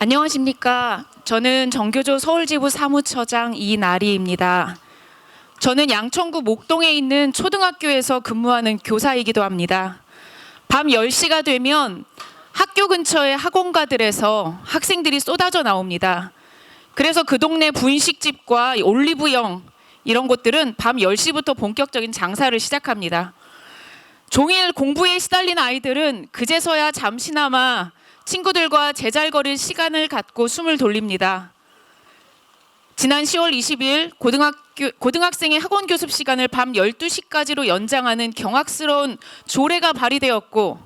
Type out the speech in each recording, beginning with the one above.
안녕하십니까. 저는 정교조 서울지부 사무처장 이나리입니다. 저는 양천구 목동에 있는 초등학교에서 근무하는 교사이기도 합니다. 밤 10시가 되면 학교 근처의 학원가들에서 학생들이 쏟아져 나옵니다. 그래서 그 동네 분식집과 올리브영 이런 곳들은 밤 10시부터 본격적인 장사를 시작합니다. 종일 공부에 시달린 아이들은 그제서야 잠시나마 친구들과 제잘거릴 시간을 갖고 숨을 돌립니다. 지난 10월 20일 고등학생의 학원 교습 시간을 밤 12시까지로 연장하는 경악스러운 조례가 발의되었고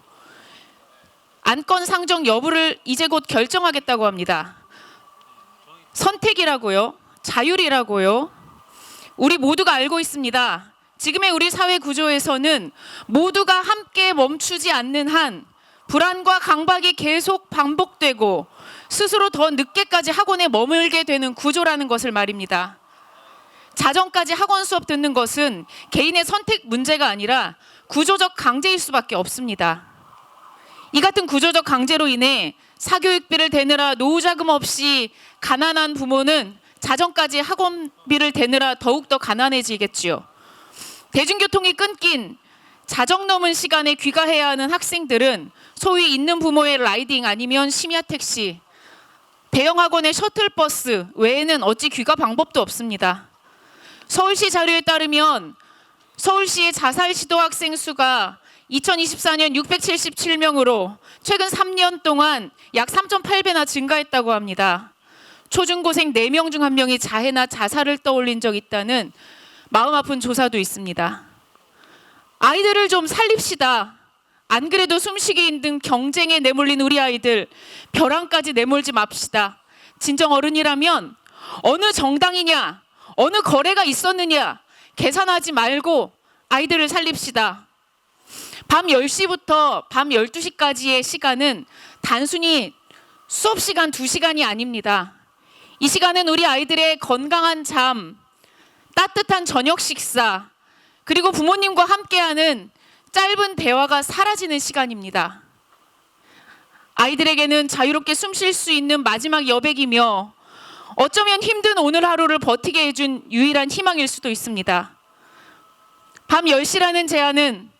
안건 상정 여부를 이제 곧 결정하겠다고 합니다. 선택이라고요? 자율이라고요? 우리 모두가 알고 있습니다. 지금의 우리 사회 구조에서는 모두가 함께 멈추지 않는 한 불안과 강박이 계속 반복되고 스스로 더 늦게까지 학원에 머물게 되는 구조라는 것을 말입니다. 자정까지 학원 수업 듣는 것은 개인의 선택 문제가 아니라 구조적 강제일 수밖에 없습니다. 이 같은 구조적 강제로 인해 사교육비를 대느라 노후자금 없이 가난한 부모는 자정까지 학원비를 대느라 더욱더 가난해지겠지요. 대중교통이 끊긴 자정 넘은 시간에 귀가해야 하는 학생들은 소위 있는 부모의 라이딩 아니면 심야 택시, 대형 학원의 셔틀버스 외에는 어찌 귀가 방법도 없습니다. 서울시 자료에 따르면 서울시의 자살 시도 학생 수가 2024년 677명으로 최근 3년 동안 약 3.8배나 증가했다고 합니다. 초중고생 4명 중 1명이 자해나 자살을 떠올린 적이 있다는 마음 아픈 조사도 있습니다. 아이들을 좀 살립시다. 안 그래도 숨쉬기 힘든 경쟁에 내몰린 우리 아이들 벼랑까지 내몰지 맙시다. 진정 어른이라면 어느 정당이냐, 어느 거래가 있었느냐 계산하지 말고 아이들을 살립시다. 밤 10시부터 밤 12시까지의 시간은 단순히 수업 시간 2시간이 아닙니다. 이 시간은 우리 아이들의 건강한 잠, 따뜻한 저녁 식사, 그리고 부모님과 함께하는 짧은 대화가 사라지는 시간입니다. 아이들에게는 자유롭게 숨 쉴 수 있는 마지막 여백이며 어쩌면 힘든 오늘 하루를 버티게 해준 유일한 희망일 수도 있습니다. 밤 10시라는 제한은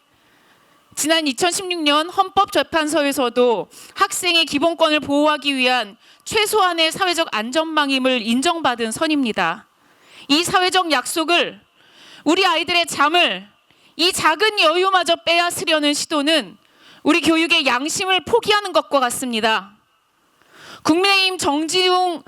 지난 2016년 헌법재판소에서도 학생의 기본권을 보호하기 위한 최소한의 사회적 안전망임을 인정받은 선입니다. 이 사회적 약속을 우리 아이들의 잠을 이 작은 여유마저 빼앗으려는 시도는 우리 교육의 양심을 포기하는 것과 같습니다. 국민의힘 정지웅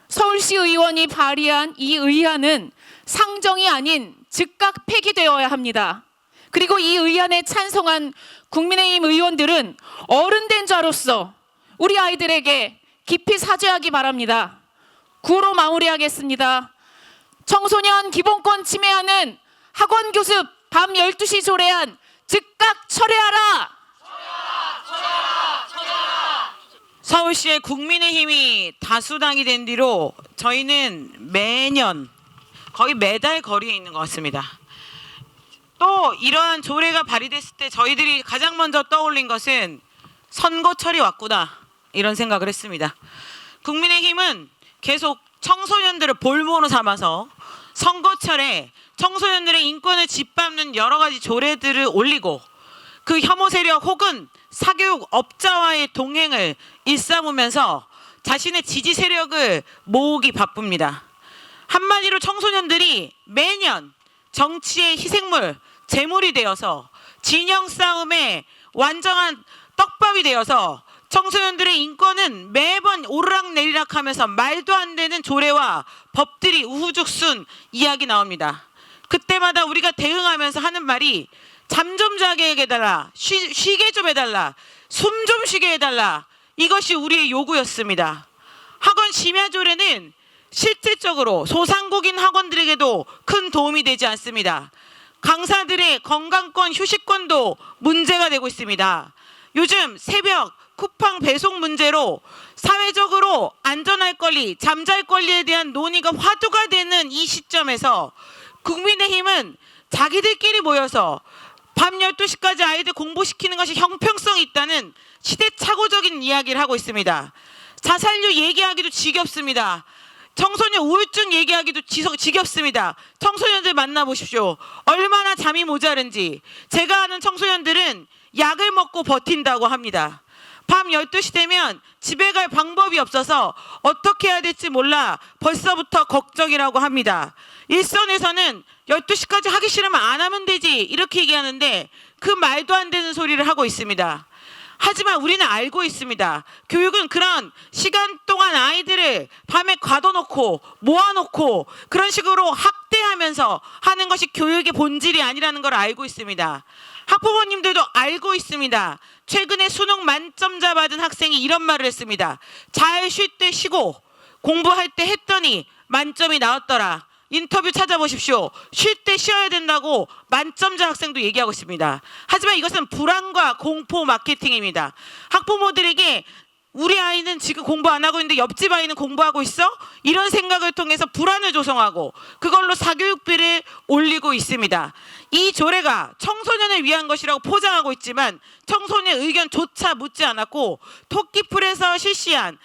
서울시 의원이 발의한 이 의안은 상정이 아닌 즉각 폐기되어야 합니다. 그리고 이 의안에 찬성한 국민의힘 의원들은 어른된 자로서 우리 아이들에게 깊이 사죄하기 바랍니다. 구호로 마무리하겠습니다. 청소년 기본권 침해하는 학원 교습 밤 12시 조례안 즉각 철회하라! 서울시의 국민의힘이 다수당이 된 뒤로 저희는 매년 거의 매달 거리에 있는 것 같습니다. 또 이러한 조례가 발의됐을 때 저희들이 가장 먼저 떠올린 것은 선거철이 왔구나 이런 생각을 했습니다. 국민의힘은 계속 청소년들을 볼모로 삼아서 선거철에 청소년들의 인권을 짓밟는 여러 가지 조례들을 올리고 그 혐오 세력 혹은 사교육 업자와의 동행을 일삼으면서 자신의 지지 세력을 모으기 바쁩니다. 한마디로 청소년들이 매년 정치의 희생물, 재물이 되어서 진영 싸움의 완전한 떡밥이 되어서 청소년들의 인권은 매번 오르락내리락 하면서 말도 안 되는 조례와 법들이 우후죽순 이야기 나옵니다. 그때마다 우리가 대응하면서 하는 말이 잠 좀 자게 해달라, 쉬게 좀 해달라, 숨 좀 쉬게 해달라, 이것이 우리의 요구였습니다. 학원 심야 조례는 실질적으로 소상공인 학원들에게도 큰 도움이 되지 않습니다. 강사들의 건강권, 휴식권도 문제가 되고 있습니다. 요즘 새벽 쿠팡 배송 문제로 사회적으로 안전할 권리, 잠잘 권리에 대한 논의가 화두가 되는 이 시점에서 국민의힘은 자기들끼리 모여서 밤 12시까지 아이들 공부시키는 것이 형평성이 있다는 시대착오적인 이야기를 하고 있습니다. 자살률 얘기하기도 지겹습니다. 청소년 우울증 얘기하기도 지겹습니다. 청소년들 만나보십시오. 얼마나 잠이 모자른지. 제가 아는 청소년들은 약을 먹고 버틴다고 합니다. 밤 12시 되면 집에 갈 방법이 없어서 어떻게 해야 될지 몰라 벌써부터 걱정이라고 합니다. 일선에서는 12시까지 하기 싫으면 안 하면 되지 이렇게 얘기하는데 그 말도 안 되는 소리를 하고 있습니다. 하지만 우리는 알고 있습니다. 교육은 그런 시간 동안 아이들을 밤에 가둬놓고 모아놓고 그런 식으로 학대하면서 하는 것이 교육의 본질이 아니라는 걸 알고 있습니다. 학부모님들도 알고 있습니다. 최근에 수능 만점자 받은 학생이 이런 말을 했습니다. 잘 쉴 때 쉬고 공부할 때 했더니 만점이 나왔더라. 인터뷰 찾아보십시오. 쉴 때 쉬어야 된다고 만점자 학생도 얘기하고 있습니다. 하지만 이것은 불안과 공포 마케팅입니다. 학부모들에게 우리 아이는 지금 공부 안 하고 있는데 옆집 아이는 공부하고 있어? 이런 생각을 통해서 불안을 조성하고 그걸로 사교육비를 올리고 있습니다. 이 조례가 청소년을 위한 것이라고 포장하고 있지만 청소년 의견조차 묻지 않았고 토끼풀에서 실시한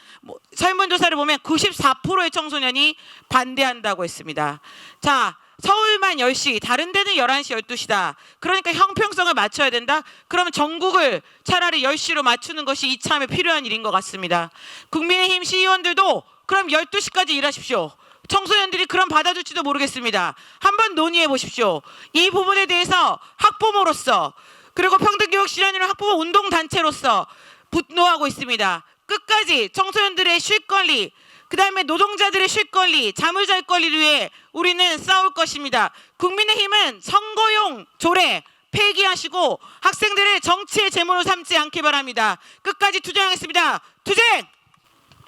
설문조사를 보면 94%의 청소년이 반대한다고 했습니다. 자, 서울만 10시, 다른 데는 11시, 12시다. 그러니까 형평성을 맞춰야 된다? 그러면 전국을 차라리 10시로 맞추는 것이 이참에 필요한 일인 것 같습니다. 국민의힘 시의원들도 그럼 12시까지 일하십시오. 청소년들이 그럼 받아줄지도 모르겠습니다. 한번 논의해 보십시오. 이 부분에 대해서 학부모로서 그리고 평등교육 실현이라는 학부모 운동단체로서 분노하고 있습니다. 끝까지 청소년들의 쉴 권리, 그 다음에 노동자들의 쉴 권리, 잠을 잘 권리를 위해 우리는 싸울 것입니다. 국민의힘은 선거용 조례 폐기하시고 학생들을 정치의 제물로 삼지 않기 바랍니다. 끝까지 투쟁하겠습니다. 투쟁!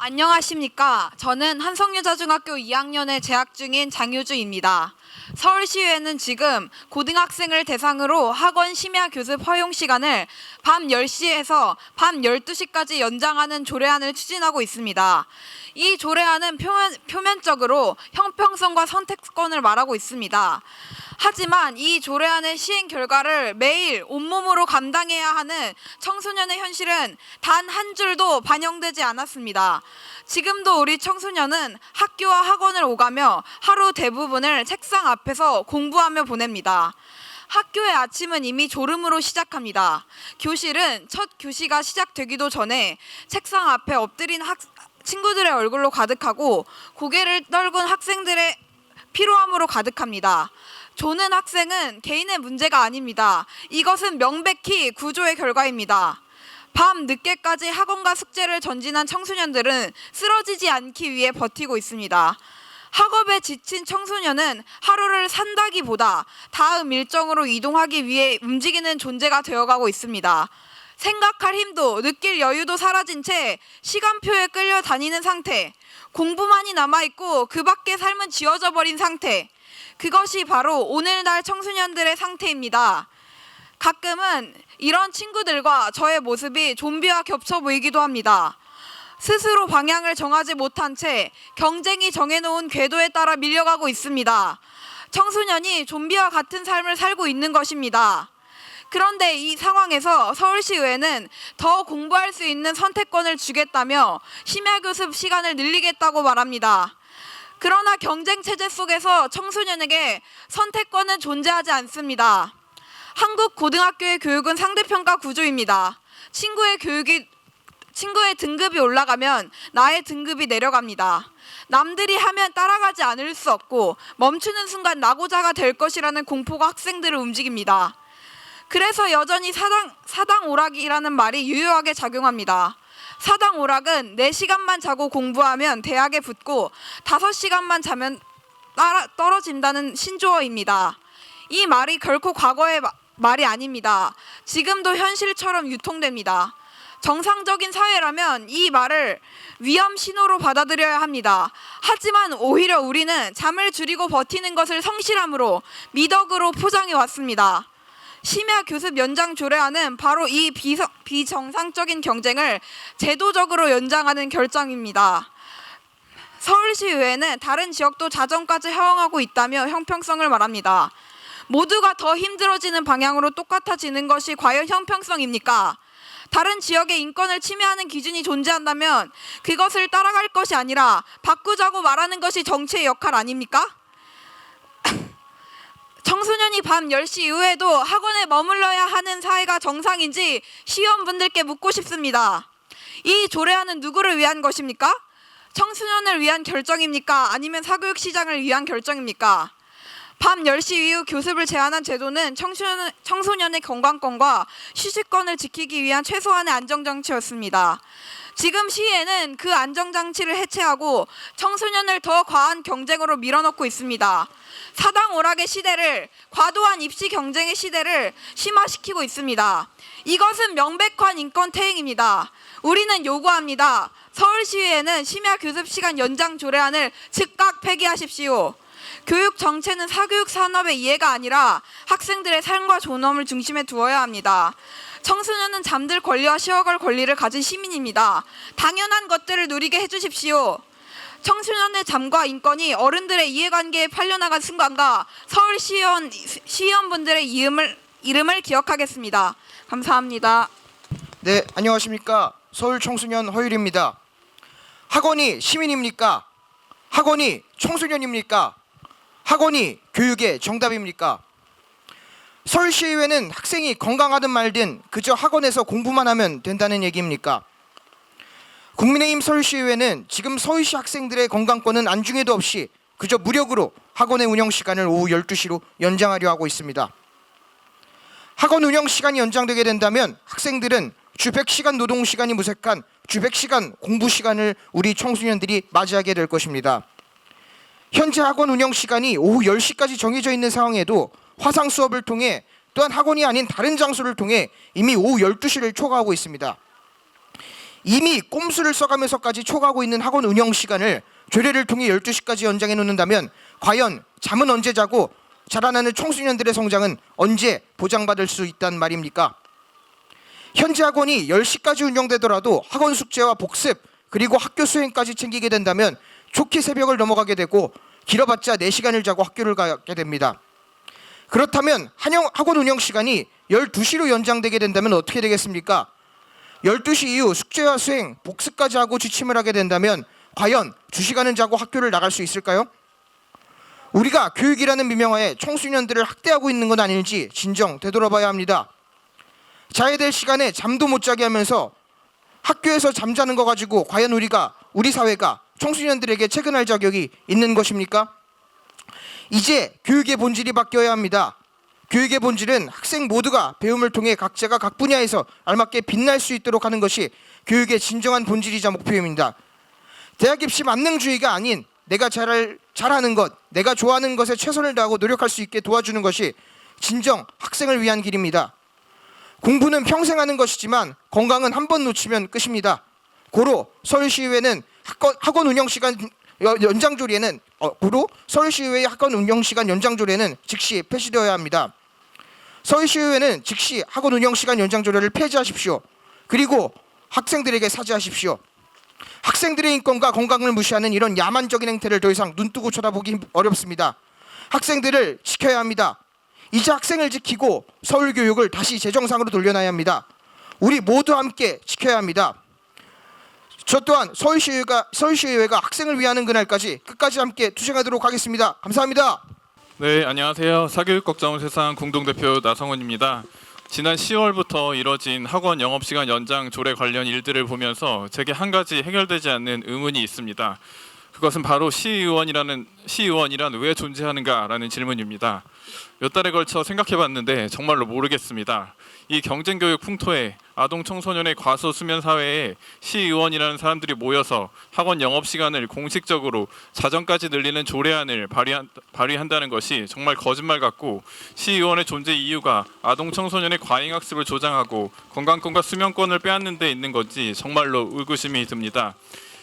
안녕하십니까. 저는 한성여자중학교 2학년에 재학 중인 장유주입니다. 서울시의회는 지금 고등학생을 대상으로 학원 심야 교습 허용 시간을 밤 10시에서 밤 12시까지 연장하는 조례안을 추진하고 있습니다. 이 조례안은 표면적으로 형평성과 선택권을 말하고 있습니다. 하지만 이 조례안의 시행 결과를 매일 온몸으로 감당해야 하는 청소년의 현실은 단 한 줄도 반영되지 않았습니다. 지금도 우리 청소년은 학교와 학원을 오가며 하루 대부분을 책상 앞에서 공부하며 보냅니다. 학교의 아침은 이미 졸음으로 시작합니다. 교실은 첫 교시가 시작되기도 전에 책상 앞에 엎드린 친구들의 얼굴로 가득하고 고개를 떨군 학생들의 피로함으로 가득합니다. 조는 학생은 개인의 문제가 아닙니다. 이것은 명백히 구조의 결과입니다. 밤 늦게까지 학원과 숙제를 전진한 청소년들은 쓰러지지 않기 위해 버티고 있습니다. 학업에 지친 청소년은 하루를 산다기보다 다음 일정으로 이동하기 위해 움직이는 존재가 되어가고 있습니다. 생각할 힘도 느낄 여유도 사라진 채 시간표에 끌려다니는 상태, 공부만이 남아있고 그 밖의 삶은 지워져 버린 상태, 그것이 바로 오늘날 청소년들의 상태입니다. 가끔은 이런 친구들과 저의 모습이 좀비와 겹쳐 보이기도 합니다. 스스로 방향을 정하지 못한 채 경쟁이 정해놓은 궤도에 따라 밀려가고 있습니다. 청소년이 좀비와 같은 삶을 살고 있는 것입니다. 그런데 이 상황에서 서울시의회는 더 공부할 수 있는 선택권을 주겠다며 심야교습 시간을 늘리겠다고 말합니다. 그러나 경쟁체제 속에서 청소년에게 선택권은 존재하지 않습니다. 한국 고등학교의 교육은 상대평가 구조입니다. 친구의 등급이 올라가면 나의 등급이 내려갑니다. 남들이 하면 따라가지 않을 수 없고 멈추는 순간 낙오자가 될 것이라는 공포가 학생들을 움직입니다. 그래서 여전히 사당 오락이라는 말이 유효하게 작용합니다. 사당 오락은 4시간만 자고 공부하면 대학에 붙고 5시간만 자면 떨어진다는 신조어입니다. 이 말이 결코 과거의 말이 아닙니다. 지금도 현실처럼 유통됩니다. 정상적인 사회라면 이 말을 위험 신호로 받아들여야 합니다. 하지만 오히려 우리는 잠을 줄이고 버티는 것을 성실함으로 미덕으로 포장해 왔습니다. 심야 교습 연장 조례안은 바로 이 비정상적인 경쟁을 제도적으로 연장하는 결정입니다. 서울시의회는 다른 지역도 자정까지 허용하고 있다며 형평성을 말합니다. 모두가 더 힘들어지는 방향으로 똑같아지는 것이 과연 형평성입니까? 다른 지역의 인권을 침해하는 기준이 존재한다면 그것을 따라갈 것이 아니라 바꾸자고 말하는 것이 정치의 역할 아닙니까? 청소년이 밤 10시 이후에도 학원에 머물러야 하는 사회가 정상인지 시의원분들께 묻고 싶습니다. 이 조례안은 누구를 위한 것입니까? 청소년을 위한 결정입니까? 아니면 사교육 시장을 위한 결정입니까? 밤 10시 이후 교습을 제한한 제도는 청소년의 건강권과 휴식권을 지키기 위한 최소한의 안정장치였습니다. 지금 시에는 그 안정장치를 해체하고 청소년을 더 과한 경쟁으로 밀어넣고 있습니다. 사당 오락의 시대를, 과도한 입시 경쟁의 시대를 심화시키고 있습니다. 이것은 명백한 인권 퇴행입니다. 우리는 요구합니다. 서울시의회는 심야 교습 시간 연장 조례안을 즉각 폐기하십시오. 교육 정체는 사교육 산업의 이해가 아니라 학생들의 삶과 존엄을 중심에 두어야 합니다. 청소년은 잠들 권리와 쉬어갈 권리를 가진 시민입니다. 당연한 것들을 누리게 해주십시오. 청소년의 잠과 인권이 어른들의 이해관계에 팔려나간 순간과 서울 시의원분들의 이름을 기억하겠습니다. 감사합니다. 네, 안녕하십니까. 서울 청소년 허율입니다. 학원이 시민입니까? 학원이 청소년입니까? 학원이 교육의 정답입니까? 서울시의회는 학생이 건강하든 말든 그저 학원에서 공부만 하면 된다는 얘기입니까? 국민의힘 서울시의회는 지금 서울시 학생들의 건강권은 안중에도 없이 그저 무력으로 학원의 운영 시간을 오후 12시로 연장하려 하고 있습니다. 학원 운영 시간이 연장되게 된다면 학생들은 주 100시간 노동 시간이 무색한 주 100시간 공부 시간을 우리 청소년들이 맞이하게 될 것입니다. 현재 학원 운영 시간이 오후 10시까지 정해져 있는 상황에도 화상 수업을 통해 또한 학원이 아닌 다른 장소를 통해 이미 오후 12시를 초과하고 있습니다. 이미 꼼수를 써가면서까지 초과하고 있는 학원 운영 시간을 조례를 통해 12시까지 연장해 놓는다면 과연 잠은 언제 자고 자라나는 청소년들의 성장은 언제 보장받을 수 있단 말입니까? 현재 학원이 10시까지 운영되더라도 학원 숙제와 복습 그리고 학교 수행까지 챙기게 된다면 좋게 새벽을 넘어가게 되고 길어봤자 4시간을 자고 학교를 가게 됩니다. 그렇다면 학원 운영 시간이 12시로 연장되게 된다면 어떻게 되겠습니까? 12시 이후 숙제와 수행, 복습까지 하고 지침을 하게 된다면 과연 2시간은 자고 학교를 나갈 수 있을까요? 우리가 교육이라는 미명하에 청소년들을 학대하고 있는 건 아닌지 진정 되돌아봐야 합니다. 자야 될 시간에 잠도 못 자게 하면서 학교에서 잠자는 거 가지고 과연 우리 사회가 청소년들에게 체근할 자격이 있는 것입니까? 이제 교육의 본질이 바뀌어야 합니다. 교육의 본질은 학생 모두가 배움을 통해 각자가 각 분야에서 알맞게 빛날 수 있도록 하는 것이 교육의 진정한 본질이자 목표입니다. 대학 입시 만능주의가 아닌 내가 잘하는 것, 내가 좋아하는 것에 최선을 다하고 노력할 수 있게 도와주는 것이 진정 학생을 위한 길입니다. 공부는 평생 하는 것이지만 건강은 한 번 놓치면 끝입니다. 고로 서울시의회는 학원 운영 시간 연장 조례는 서울시의회의 학원 운영 시간 연장 조례는 즉시 폐지되어야 합니다. 서울시의회는 즉시 학원 운영 시간 연장 조례를 폐지하십시오. 그리고 학생들에게 사죄하십시오. 학생들의 인권과 건강을 무시하는 이런 야만적인 행태를 더 이상 눈뜨고 쳐다보기 어렵습니다. 학생들을 지켜야 합니다. 이제 학생을 지키고 서울 교육을 다시 제정상으로 돌려놔야 합니다. 우리 모두 함께 지켜야 합니다. 저 또한 서울시의회가 학생을 위하는 그날까지 끝까지 함께 투쟁하도록 하겠습니다. 감사합니다. 네, 안녕하세요. 사교육 걱정은 세상 공동대표 나성훈입니다. 지난 10월부터 이뤄진 학원 영업시간 연장 조례 관련 일들을 보면서 제게 한 가지 해결되지 않는 의문이 있습니다. 그것은 바로 시의원이란 왜 존재하는가라는 질문입니다. 몇 달에 걸쳐 생각해봤는데 정말로 모르겠습니다. 이 경쟁교육 풍토에 아동 청소년의 과소수면 사회에 시의원이라는 사람들이 모여서 학원 영업시간을 공식적으로 자정까지 늘리는 조례안을 발의한다는 것이 정말 거짓말 같고, 시의원의 존재 이유가 아동 청소년의 과잉학습을 조장하고 건강권과 수면권을 빼앗는 데 있는 건지 정말로 의구심이 듭니다.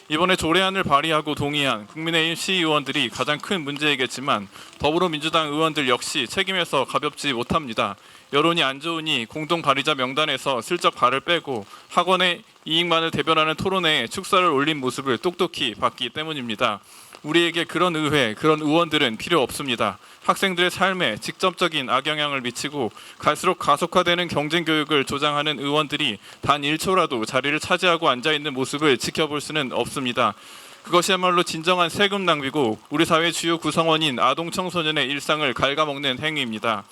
이번에 조례안을 발의하고 동의한 국민의힘 시의원들이 가장 큰 문제이겠지만 더불어민주당 의원들 역시 책임에서 가볍지 못합니다. 여론이 안 좋으니 공동 발의자 명단에서 슬쩍 발을 빼고 학원의 이익만을 대변하는 토론회에 축사를 올린 모습을 똑똑히 봤기 때문입니다. 우리에게 그런 의회, 그런 의원들은 필요 없습니다. 학생들의 삶에 직접적인 악영향을 미치고 갈수록 가속화되는 경쟁 교육을 조장하는 의원들이 단 1초라도 자리를 차지하고 앉아있는 모습을 지켜볼 수는 없습니다. 그것이야말로 진정한 세금 낭비고 우리 사회 주요 구성원인 아동 청소년의 일상을 갉아먹는 행위입니다.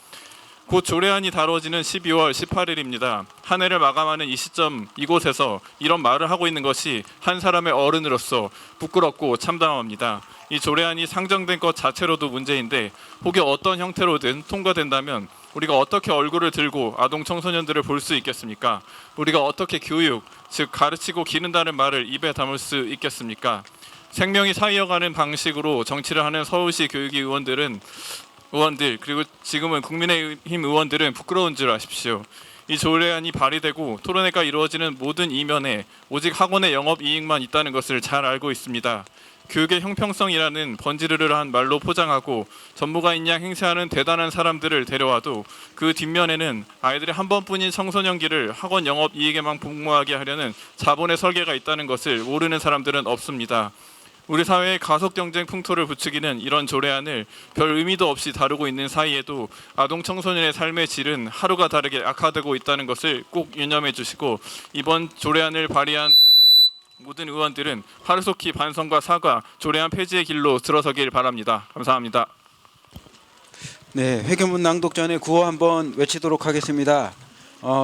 곧 조례안이 다뤄지는 12월 18일입니다. 한 해를 마감하는 이 시점 이곳에서 이런 말을 하고 있는 것이 한 사람의 어른으로서 부끄럽고 참담합니다. 이 조례안이 상정된 것 자체로도 문제인데 혹여 어떤 형태로든 통과된다면 우리가 어떻게 얼굴을 들고 아동 청소년들을 볼 수 있겠습니까? 우리가 어떻게 교육, 즉 가르치고 기른다는 말을 입에 담을 수 있겠습니까? 생명이 사이어가는 방식으로 정치를 하는 서울시 교육위 의원들 그리고 지금은 국민의힘 의원들은 부끄러운 줄 아십시오. 이 조례안이 발의되고 토론회가 이루어지는 모든 이면에 오직 학원의 영업 이익만 있다는 것을 잘 알고 있습니다. 교육의 형평성이라는 번지르르한 말로 포장하고 전무가인 양 행세하는 대단한 사람들을 데려와도 그 뒷면에는 아이들의 한 번뿐인 청소년기를 학원 영업 이익에만 복무하게 하려는 자본의 설계가 있다는 것을 모르는 사람들은 없습니다. 우리 사회의 가속 경쟁 풍토를 부추기는 이런 조례안을 별 의미도 없이 다루고 있는 사이에도 아동 청소년의 삶의 질은 하루가 다르게 악화되고 있다는 것을 꼭 유념해 주시고 이번 조례안을 발의한 모든 의원들은 하루속히 반성과 사과, 조례안 폐지의 길로 들어서길 바랍니다. 감사합니다. 네, 회견문 낭독 전에 구호 한번 외치도록 하겠습니다.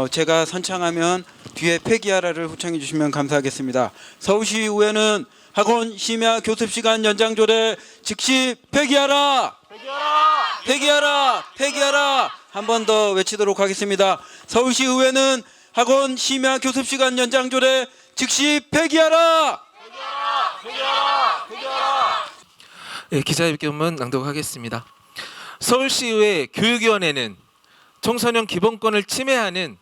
제가 선창하면 뒤에 폐기하라를 후청해 주시면 감사하겠습니다. 서울시 의회는 학원 심야 교습 시간 연장 조례 즉시 폐기하라! 폐기하라! 폐기하라! 폐기하라! 한 번 더 외치도록 하겠습니다. 서울시 의회는 학원 심야 교습 시간 연장 조례 즉시 폐기하라! 폐기하라! 폐기하라! 폐기하라! 네, 기자회견문 낭독하겠습니다. 서울시의회 교육위원회는 청소년 기본권을 침해하는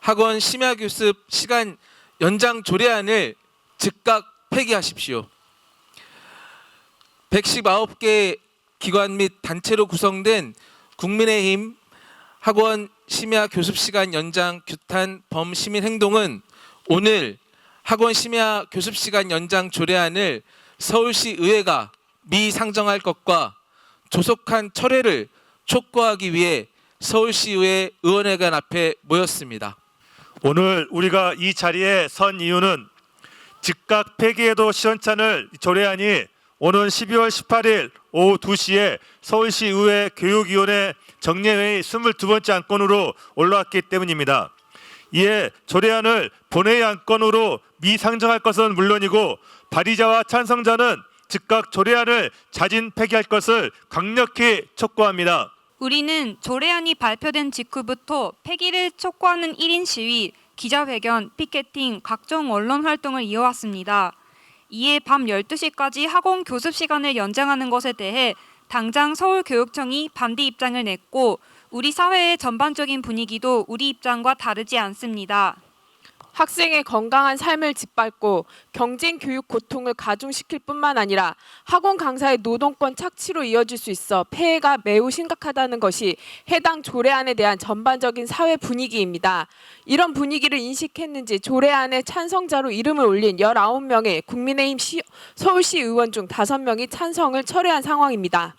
학원 심야 교습 시간 연장 조례안을 즉각 폐기하십시오. 119개 기관 및 단체로 구성된 국민의힘 학원 심야 교습 시간 연장 규탄 범시민 행동은 오늘 학원 심야 교습 시간 연장 조례안을 서울시 의회가 미상정할 것과 조속한 철회를 촉구하기 위해 서울시의회 의원회관 앞에 모였습니다. 오늘 우리가 이 자리에 선 이유는 즉각 폐기해도 시원찮을 조례안이 오는 12월 18일 오후 2시에 서울시 의회 교육위원회 정례회의 22번째 안건으로 올라왔기 때문입니다. 이에 조례안을 본회의 안건으로 미상정할 것은 물론이고 발의자와 찬성자는 즉각 조례안을 자진 폐기할 것을 강력히 촉구합니다. 우리는 조례안이 발표된 직후부터 폐기를 촉구하는 1인 시위, 기자회견, 피켓팅, 각종 언론 활동을 이어왔습니다. 이에 밤 12시까지 학원 교습 시간을 연장하는 것에 대해 당장 서울교육청이 반대 입장을 냈고 우리 사회의 전반적인 분위기도 우리 입장과 다르지 않습니다. 학생의 건강한 삶을 짓밟고 경쟁 교육 고통을 가중시킬 뿐만 아니라 학원 강사의 노동권 착취로 이어질 수 있어 폐해가 매우 심각하다는 것이 해당 조례안에 대한 전반적인 사회 분위기입니다. 이런 분위기를 인식했는지 조례안에 찬성자로 이름을 올린 19명의 국민의힘 서울시 의원 중 5명이 찬성을 철회한 상황입니다.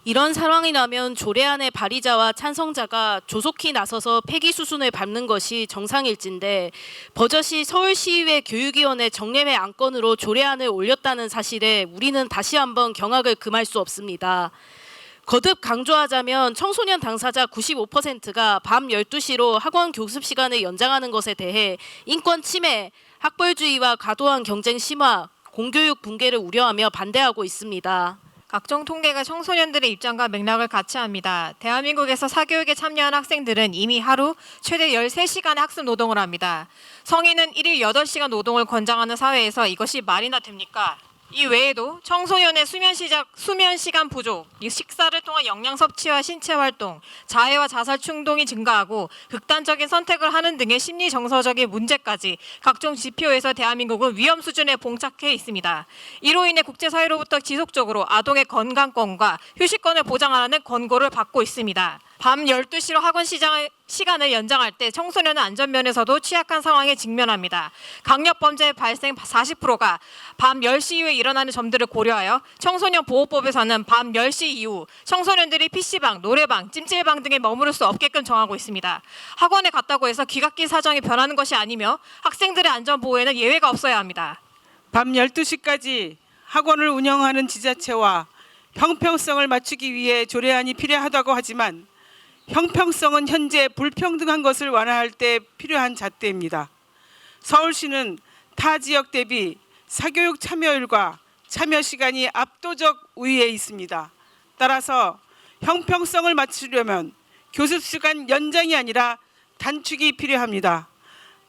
이런 상황이 나면 조례안의 발의자와 찬성자가 조속히 나서서 폐기 수순을 밟는 것이 정상일진데 버젓이 서울시의회 교육위원회 정례회 안건으로 조례안을 올렸다는 사실에 우리는 다시 한번 경악을 금할 수 없습니다. 거듭 강조하자면 청소년 당사자 95%가 밤 12시로 학원 교습 시간을 연장하는 것에 대해 인권 침해, 학벌주의와 과도한 경쟁 심화, 공교육 붕괴를 우려하며 반대하고 있습니다. 각종 통계가 청소년들의 입장과 맥락을 같이 합니다. 대한민국에서 사교육에 참여한 학생들은 이미 하루 최대 13시간의 학습 노동을 합니다. 성인은 1일 8시간 노동을 권장하는 사회에서 이것이 말이나 됩니까? 이 외에도 청소년의 수면 시간 부족, 식사를 통한 영양 섭취와 신체 활동, 자해와 자살 충동이 증가하고 극단적인 선택을 하는 등의 심리 정서적인 문제까지 각종 지표에서 대한민국은 위험 수준에 봉착해 있습니다. 이로 인해 국제사회로부터 지속적으로 아동의 건강권과 휴식권을 보장하라는 권고를 받고 있습니다. 밤 12시로 학원 시간을 연장할 때 청소년은 안전면에서도 취약한 상황에 직면합니다. 강력범죄 발생 40%가 밤 10시 이후에 일어나는 점들을 고려하여 청소년 보호법에서는 밤 10시 이후 청소년들이 PC방, 노래방, 찜질방 등에 머무를 수 없게끔 정하고 있습니다. 학원에 갔다고 해서 귀갓길 사정이 변하는 것이 아니며 학생들의 안전보호에는 예외가 없어야 합니다. 밤 12시까지 학원을 운영하는 지자체와 형평성을 맞추기 위해 조례안이 필요하다고 하지만 형평성은 현재 불평등한 것을 완화할 때 필요한 잣대입니다. 서울시는 타 지역 대비 사교육 참여율과 참여 시간이 압도적 우위에 있습니다. 따라서 형평성을 맞추려면 교습 시간 연장이 아니라 단축이 필요합니다.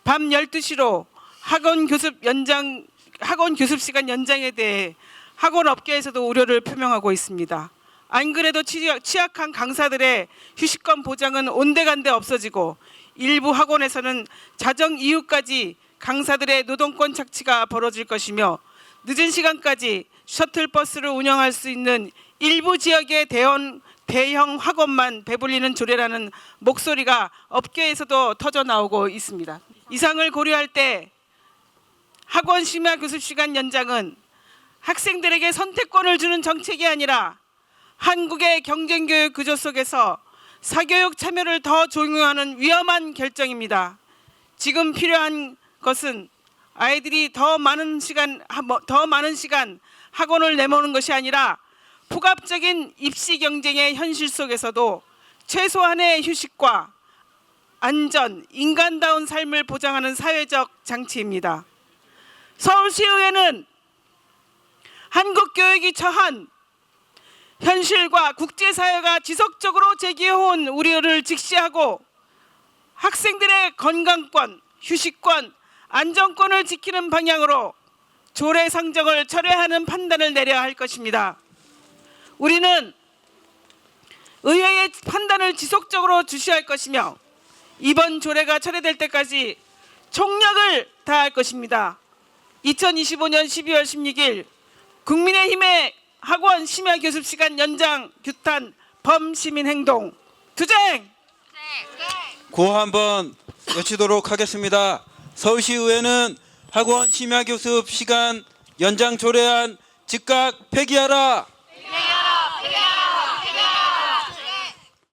밤 12시로 학원 교습 시간 연장에 대해 학원 업계에서도 우려를 표명하고 있습니다. 안 그래도 취약한 강사들의 휴식권 보장은 온데간데 없어지고 일부 학원에서는 자정 이후까지 강사들의 노동권 착취가 벌어질 것이며 늦은 시간까지 셔틀버스를 운영할 수 있는 일부 지역의 대형 학원만 배불리는 조례라는 목소리가 업계에서도 터져나오고 있습니다. 이상을 고려할 때 학원 심야 교습 시간 연장은 학생들에게 선택권을 주는 정책이 아니라 한국의 경쟁교육 구조 속에서 사교육 참여를 더 종용하는 위험한 결정입니다. 지금 필요한 것은 아이들이 더 많은 시간 학원을 내모는 것이 아니라 폭압적인 입시 경쟁의 현실 속에서도 최소한의 휴식과 안전, 인간다운 삶을 보장하는 사회적 장치입니다. 서울시의회는 한국 교육이 처한 현실과 국제사회가 지속적으로 제기해온 우려를 직시하고 학생들의 건강권, 휴식권, 안전권을 지키는 방향으로 조례 상정을 철회하는 판단을 내려야 할 것입니다. 우리는 의회의 판단을 지속적으로 주시할 것이며 이번 조례가 철회될 때까지 총력을 다할 것입니다. 2025년 12월 16일 국민의힘의 학원 심야 교습 시간 연장 규탄 범시민 행동 투쟁! 구호 한번 외치도록 하겠습니다. 서울시의회는 학원 심야 교습 시간 연장 조례안 즉각 폐기하라.